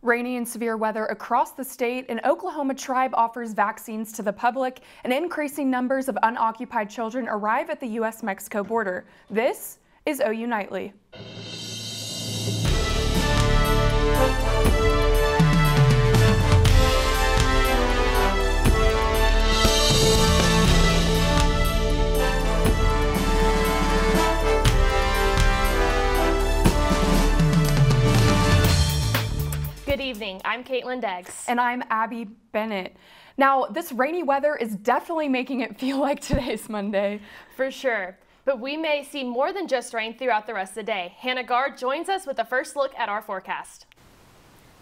Rainy and severe weather across the state, an Oklahoma tribe offers vaccines to the public, and increasing numbers of unoccupied children arrive at the U.S.-Mexico border. This is OU Nightly. Good evening, I'm Kaitlyn Deggs. And I'm Abbi Bennett. Now, this rainy weather is definitely making it feel like today's Monday. For sure, but we may see more than just rain throughout the rest of the day. Gard joins us with a first look at our forecast.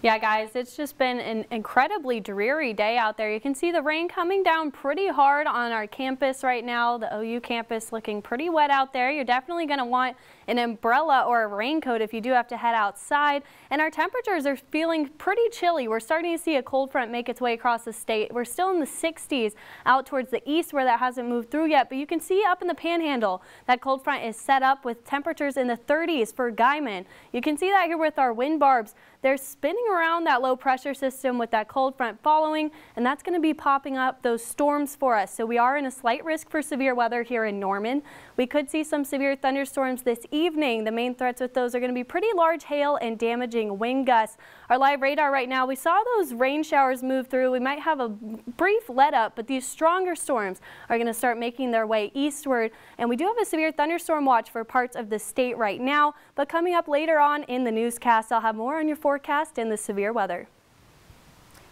Yeah, guys, it's just been an incredibly dreary day out there. You can see the rain coming down pretty hard on our campus right now. The OU campus looking pretty wet out there. You're definitely going to want an umbrella or a raincoat if you do have to head outside. And our temperatures are feeling pretty chilly. We're starting to see a cold front make its way across the state. We're still in the 60s out towards the east where that hasn't moved through yet. But you can see up in the panhandle that cold front is set up with temperatures in the 30s for Guyman. You can see that here with our wind barbs. They're spinning around that low pressure system with that cold front following, and that's going to be popping up those storms for us. So we are in a slight risk for severe weather here in Norman. We could see some severe thunderstorms this evening. The main threats with those are going to be pretty large hail and damaging wind gusts. Our live radar right now, we saw those rain showers move through. We might have a brief let up, but these stronger storms are going to start making their way eastward. And we do have a severe thunderstorm watch for parts of the state right now. But coming up later on in the newscast, I'll have more on your forecast and the severe weather.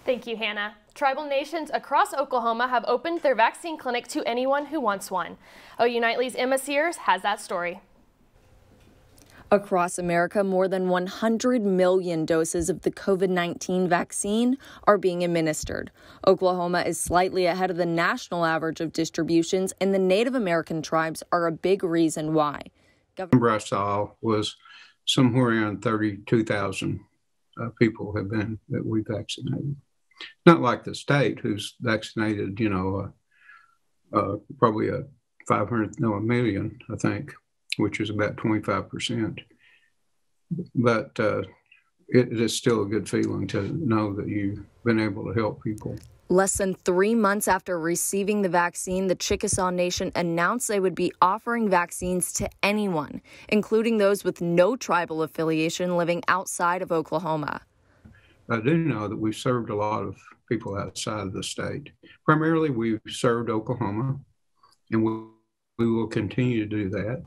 Thank you, Hannah. Tribal nations across Oklahoma have opened their vaccine clinic to anyone who wants one. OU Nightly's Emma Sears has that story. Across America, more than 100 million doses of the COVID-19 vaccine are being administered. Oklahoma is slightly ahead of the national average of distributions, and the Native American tribes are a big reason why. Number I saw was somewhere around 32,000 people have been that we vaccinated. Not like the state who's vaccinated, probably a million, I think, which is about 25%. But it is still a good feeling to know that you've been able to help people. Less than 3 months after receiving the vaccine, the Chickasaw Nation announced they would be offering vaccines to anyone, including those with no tribal affiliation living outside of Oklahoma. I do know that we've served a lot of people outside of the state. Primarily, we've served Oklahoma, and we will continue to do that.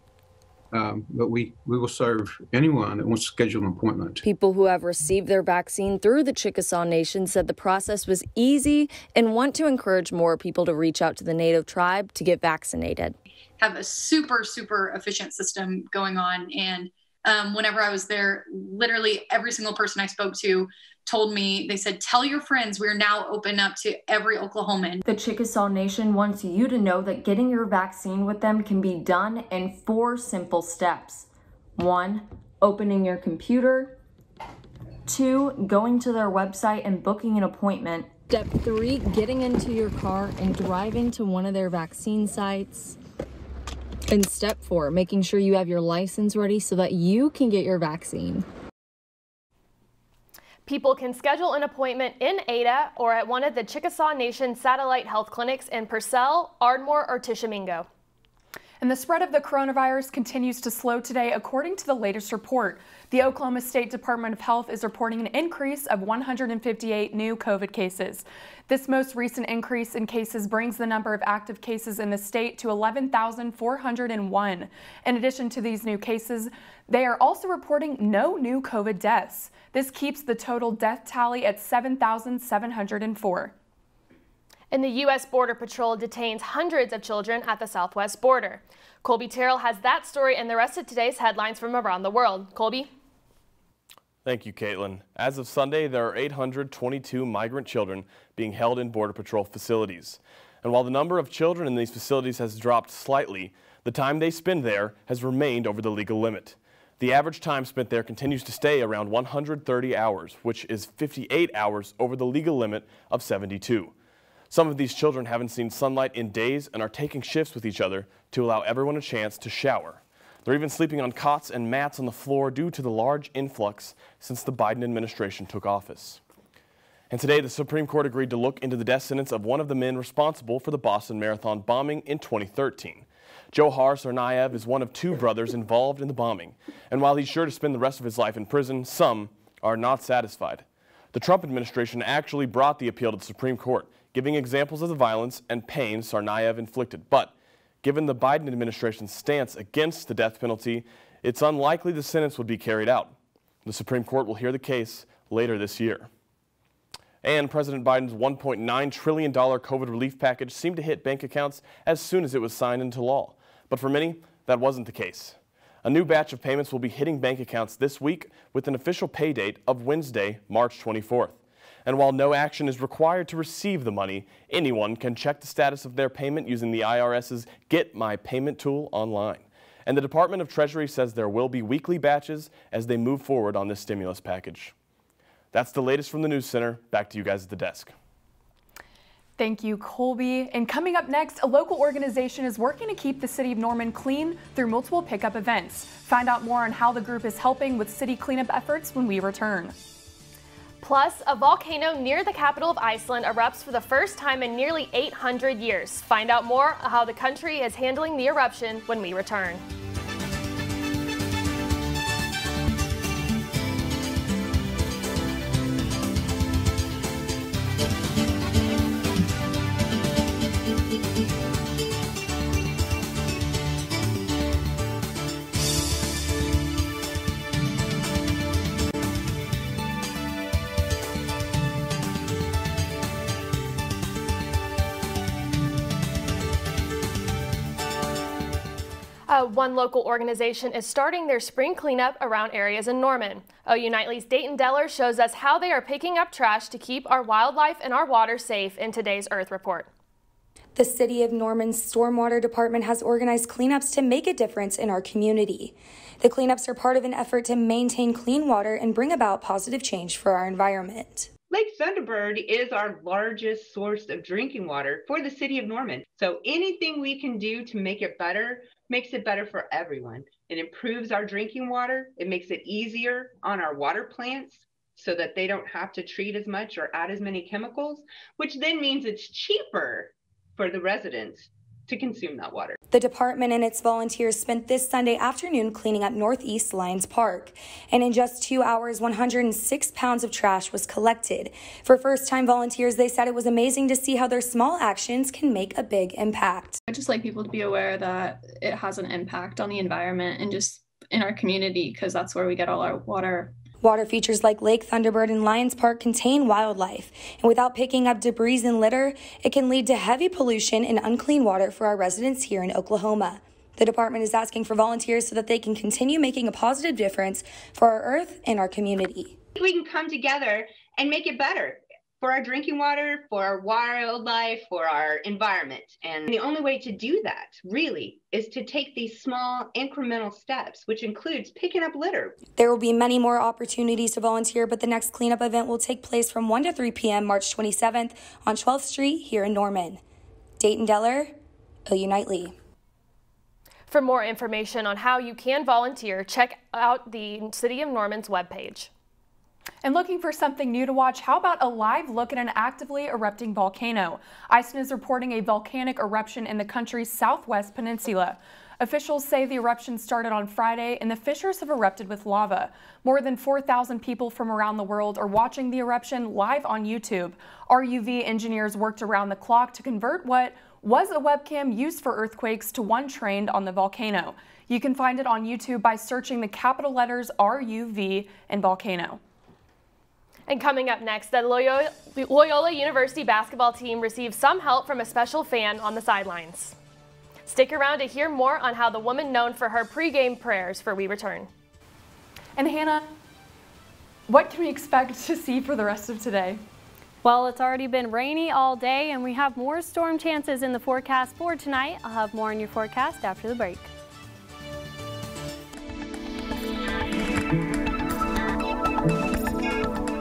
But we will serve anyone that wants to schedule an appointment. People who have received their vaccine through the Chickasaw Nation said the process was easy and want to encourage more people to reach out to the Native tribe to get vaccinated. Have a super, super efficient system going on. And whenever I was there, literally every single person I spoke to told me, they said, tell your friends we're now open up to every Oklahoman. The Chickasaw Nation wants you to know that getting your vaccine with them can be done in 4 simple steps. 1, opening your computer. 2, going to their website and booking an appointment. Step 3, getting into your car and driving to one of their vaccine sites. And step 4, making sure you have your license ready so that you can get your vaccine. People can schedule an appointment in Ada or at one of the Chickasaw Nation satellite health clinics in Purcell, Ardmore, or Tishomingo. And the spread of the coronavirus continues to slow today, according to the latest report. The Oklahoma State Department of Health is reporting an increase of 158 new COVID cases. This most recent increase in cases brings the number of active cases in the state to 11,401. In addition to these new cases, they are also reporting no new COVID deaths. This keeps the total death tally at 7,704. And the U.S. Border Patrol detains hundreds of children at the southwest border. Kolby Terrell has that story and the rest of today's headlines from around the world. Kolby? Thank you, Kaitlyn. As of Sunday, there are 822 migrant children being held in Border Patrol facilities. And while the number of children in these facilities has dropped slightly, the time they spend there has remained over the legal limit. The average time spent there continues to stay around 130 hours, which is 58 hours over the legal limit of 72. Some of these children haven't seen sunlight in days and are taking shifts with each other to allow everyone a chance to shower. They're even sleeping on cots and mats on the floor due to the large influx since the Biden administration took office. And today, the Supreme Court agreed to look into the death sentence of one of the men responsible for the Boston Marathon bombing in 2013. Johar Tsarnaev is one of two brothers involved in the bombing, and while he's sure to spend the rest of his life in prison, some are not satisfied. The Trump administration actually brought the appeal to the Supreme Court, giving examples of the violence and pain Tsarnaev inflicted. But given the Biden administration's stance against the death penalty, it's unlikely the sentence would be carried out. The Supreme Court will hear the case later this year. And President Biden's $1.9 trillion COVID relief package seemed to hit bank accounts as soon as it was signed into law. But for many, that wasn't the case. A new batch of payments will be hitting bank accounts this week with an official pay date of Wednesday, March 24th. And while no action is required to receive the money, anyone can check the status of their payment using the IRS's Get My Payment tool online. And the Department of Treasury says there will be weekly batches as they move forward on this stimulus package. That's the latest from the News Center. Back to you guys at the desk. Thank you, Kolby. And coming up next, a local organization is working to keep the city of Norman clean through multiple pickup events. Find out more on how the group is helping with city cleanup efforts when we return. Plus, a volcano near the capital of Iceland erupts for the first time in nearly 800 years. Find out more on how the country is handling the eruption when we return. One local organization is starting their spring cleanup around areas in Norman. OU Nightly's Deyton shows us how they are picking up trash to keep our wildlife and our water safe in today's Earth Report. The City of Norman's Stormwater Department has organized cleanups to make a difference in our community. The cleanups are part of an effort to maintain clean water and bring about positive change for our environment. Lake Thunderbird is our largest source of drinking water for the city of Norman. So anything we can do to make it better makes it better for everyone. It improves our drinking water. It makes it easier on our water plants so that they don't have to treat as much or add as many chemicals, which then means it's cheaper for the residents to consume that water. The department and its volunteers spent this Sunday afternoon cleaning up Northeast Lions Park. And in just 2 hours, 106 pounds of trash was collected. For first-time volunteers, they said it was amazing to see how their small actions can make a big impact. I'd just like people to be aware that it has an impact on the environment and just in our community, because that's where we get all our water. Water features like Lake Thunderbird and Lions Park contain wildlife, and without picking up debris and litter, it can lead to heavy pollution and unclean water for our residents here in Oklahoma. The department is asking for volunteers so that they can continue making a positive difference for our earth and our community. We can come together and make it better for our drinking water, for our wildlife, for our environment. And the only way to do that, really, is to take these small incremental steps, which includes picking up litter. There will be many more opportunities to volunteer, but the next cleanup event will take place from 1 to 3 p.m. March 27th on 12th Street here in Norman. Deyton Deller, OU Nightly. For more information on how you can volunteer, check out the City of Norman's webpage. And looking for something new to watch, how about a live look at an actively erupting volcano? Iceland is reporting a volcanic eruption in the country's southwest peninsula. Officials say the eruption started on Friday and the fissures have erupted with lava. More than 4,000 people from around the world are watching the eruption live on YouTube. RUV engineers worked around the clock to convert what was a webcam used for earthquakes to one trained on the volcano. You can find it on YouTube by searching the capital letters RUV and volcano. And coming up next, the Loyola University basketball team received some help from a special fan on the sidelines. Stick around to hear more on how the woman known for her pregame prayers for We Return. And Hannah, what can we expect to see for the rest of today? Well, it's already been rainy all day and we have more storm chances in the forecast for tonight. I'll have more in your forecast after the break.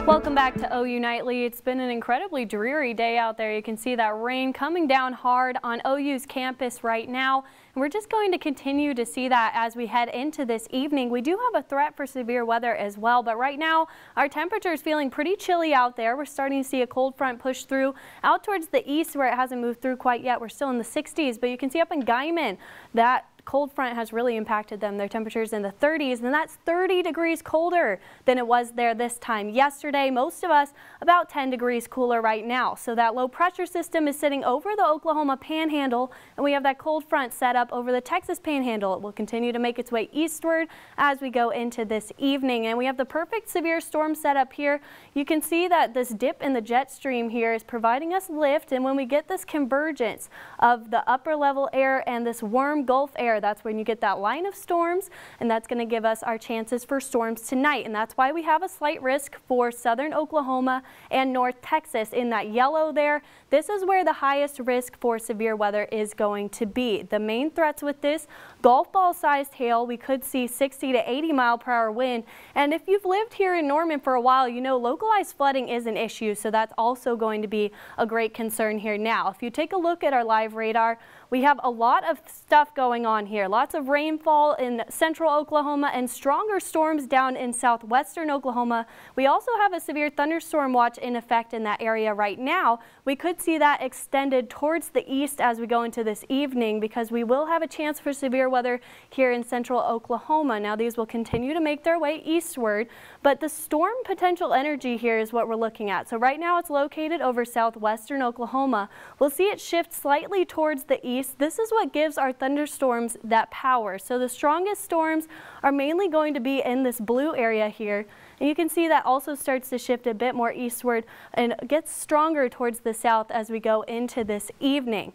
Welcome back to OU Nightly. It's been an incredibly dreary day out there. You can see that rain coming down hard on OU's campus right now. And we're just going to continue to see that as we head into this evening. We do have a threat for severe weather as well, but right now our temperature is feeling pretty chilly out there. We're starting to see a cold front push through out towards the east where it hasn't moved through quite yet. We're still in the 60s, but you can see up in Guyman that cold front has really impacted them. Their temperatures in the 30s, and that's 30 degrees colder than it was there this time yesterday. Most of us about 10 degrees cooler right now. So that low pressure system is sitting over the Oklahoma Panhandle, and we have that cold front set up over the Texas Panhandle. It will continue to make its way eastward as we go into this evening, and we have the perfect severe storm set up here. You can see that this dip in the jet stream here is providing us lift, and when we get this convergence of the upper level air and this warm Gulf air, that's when you get that line of storms, and that's going to give us our chances for storms tonight. And that's why we have a slight risk for southern Oklahoma and North Texas in that yellow there. This is where the highest risk for severe weather is going to be. The main threats with this, golf ball sized hail. We could see 60 to 80 mile per hour wind. And if you've lived here in Norman for a while, you know localized flooding is an issue. So that's also going to be a great concern here now. If you take a look at our live radar, we have a lot of stuff going on here. Lots of rainfall in central Oklahoma and stronger storms down in southwestern Oklahoma. We also have a severe thunderstorm watch in effect in that area right now. We could see that extended towards the east as we go into this evening because we will have a chance for severe weather here in central Oklahoma. Now these will continue to make their way eastward, but the storm potential energy here is what we're looking at. So right now it's located over southwestern Oklahoma. We'll see it shift slightly towards the east. This is what gives our thunderstorms that power. So the strongest storms are mainly going to be in this blue area here. And you can see that also starts to shift a bit more eastward and gets stronger towards the south as we go into this evening.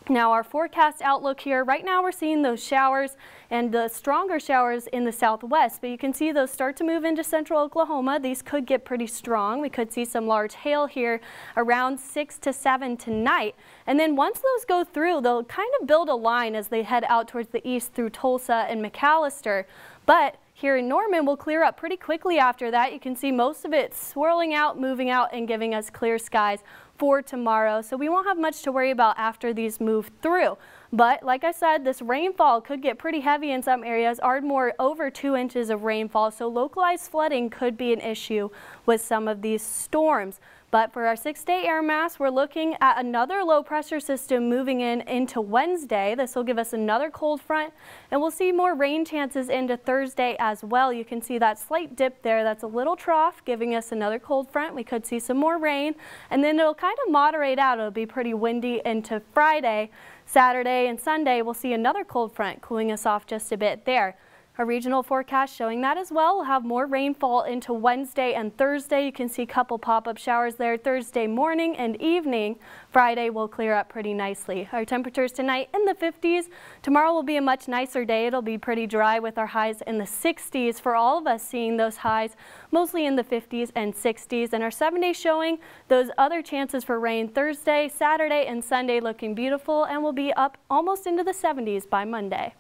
Now our forecast outlook here, right now we're seeing those showers and the stronger showers in the southwest, but you can see those start to move into central Oklahoma. These could get pretty strong. We could see some large hail here around 6 to 7 tonight. And then once those go through, they'll kind of build a line as they head out towards the east through Tulsa and McAllister. But here in Norman, we'll clear up pretty quickly after that. You can see most of it swirling out, moving out, and giving us clear skies for tomorrow. So we won't have much to worry about after these move through. But like I said, this rainfall could get pretty heavy in some areas. Ardmore over 2 inches of rainfall. So localized flooding could be an issue with some of these storms. But for our 6-day air mass, we're looking at another low pressure system moving into Wednesday. This will give us another cold front, and we'll see more rain chances into Thursday as well. You can see that slight dip there. That's a little trough giving us another cold front. We could see some more rain, and then it'll kind of moderate out. It'll be pretty windy into Friday. Saturday and Sunday, we'll see another cold front cooling us off just a bit there. A regional forecast showing that as well. We'll have more rainfall into Wednesday and Thursday. You can see a couple pop-up showers there Thursday morning and evening. Friday will clear up pretty nicely. Our temperatures tonight in the 50s. Tomorrow will be a much nicer day. It'll be pretty dry with our highs in the 60s for all of us, seeing those highs mostly in the 50s and 60s. And our 7-day showing those other chances for rain Thursday, Saturday, and Sunday looking beautiful, and will be up almost into the 70s by Monday.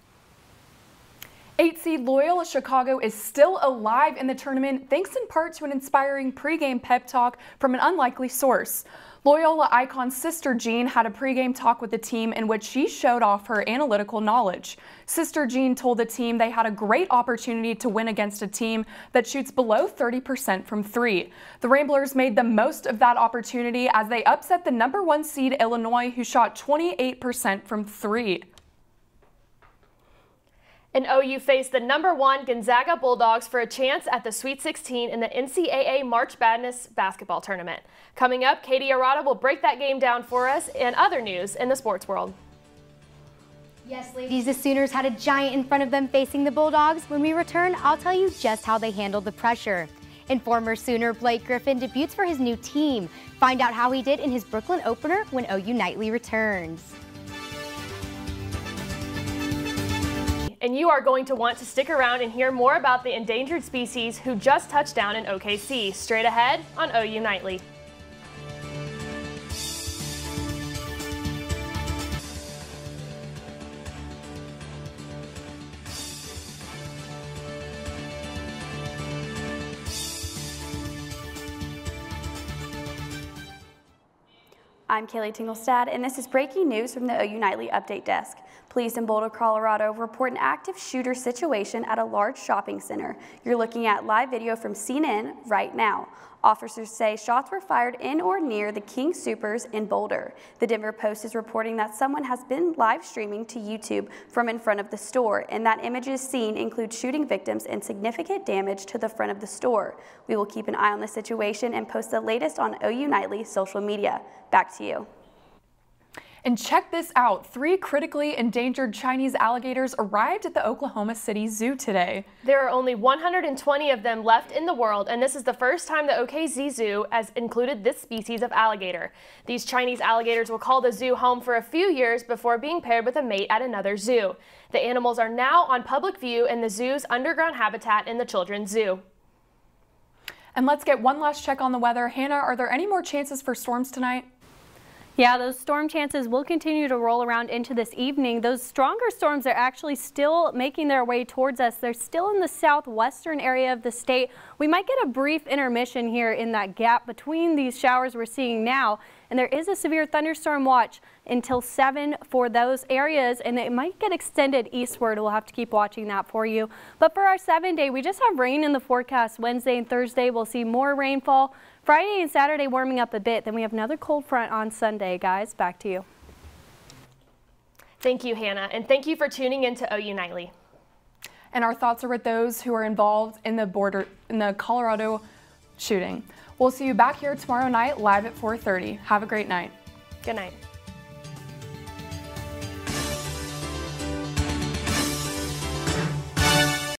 8-seed Loyola Chicago is still alive in the tournament thanks in part to an inspiring pregame pep talk from an unlikely source. Loyola icon Sister Jean had a pregame talk with the team in which she showed off her analytical knowledge. Sister Jean told the team they had a great opportunity to win against a team that shoots below 30% from 3. The Ramblers made the most of that opportunity as they upset the #1 seed Illinois, who shot 28% from 3. And OU faced the #1 Gonzaga Bulldogs for a chance at the Sweet 16 in the NCAA March Madness basketball tournament. Coming up, Katie Arata will break that game down for us and other news in the sports world. Yes, ladies, the Sooners had a giant in front of them facing the Bulldogs. When we return, I'll tell you just how they handled the pressure. And former Sooner Blake Griffin debuts for his new team. Find out how he did in his Brooklyn opener when OU Nightly returns. And you are going to want to stick around and hear more about the endangered species who just touched down in OKC. Straight ahead on OU Nightly. I'm Tingelstad, and this is breaking news from the OU Nightly Update Desk. Police in Boulder, Colorado report an active shooter situation at a large shopping center. You're looking at live video from CNN right now. Officers say shots were fired in or near the King Soopers in Boulder. The Denver Post is reporting that someone has been live streaming to YouTube from in front of the store, and that images seen include shooting victims and significant damage to the front of the store. We will keep an eye on the situation and post the latest on OU Nightly social media. Back to you. And check this out, 3 critically endangered Chinese alligators arrived at the Oklahoma City Zoo today. There are only 120 of them left in the world, and this is the first time the OKZ Zoo has included this species of alligator. These Chinese alligators will call the zoo home for a few years before being paired with a mate at another zoo. The animals are now on public view in the zoo's underground habitat in the Children's Zoo. And let's get one last check on the weather. Hannah, are there any more chances for storms tonight? Yeah, those storm chances will continue to roll around into this evening. Those stronger storms are actually still making their way towards us. They're still in the southwestern area of the state. We might get a brief intermission here in that gap between these showers we're seeing now. And there is a severe thunderstorm watch until 7 for those areas, and it might get extended eastward. We'll have to keep watching that for you. But for our 7-day, we just have rain in the forecast. Wednesday and Thursday, we'll see more rainfall. Friday and Saturday warming up a bit. Then we have another cold front on Sunday. Guys, back to you. Thank you, Hannah, and thank you for tuning in to OU Nightly. And our thoughts are with those who are involved in the Colorado shooting. We'll see you back here tomorrow night live at 4:30. Have a great night. Good night.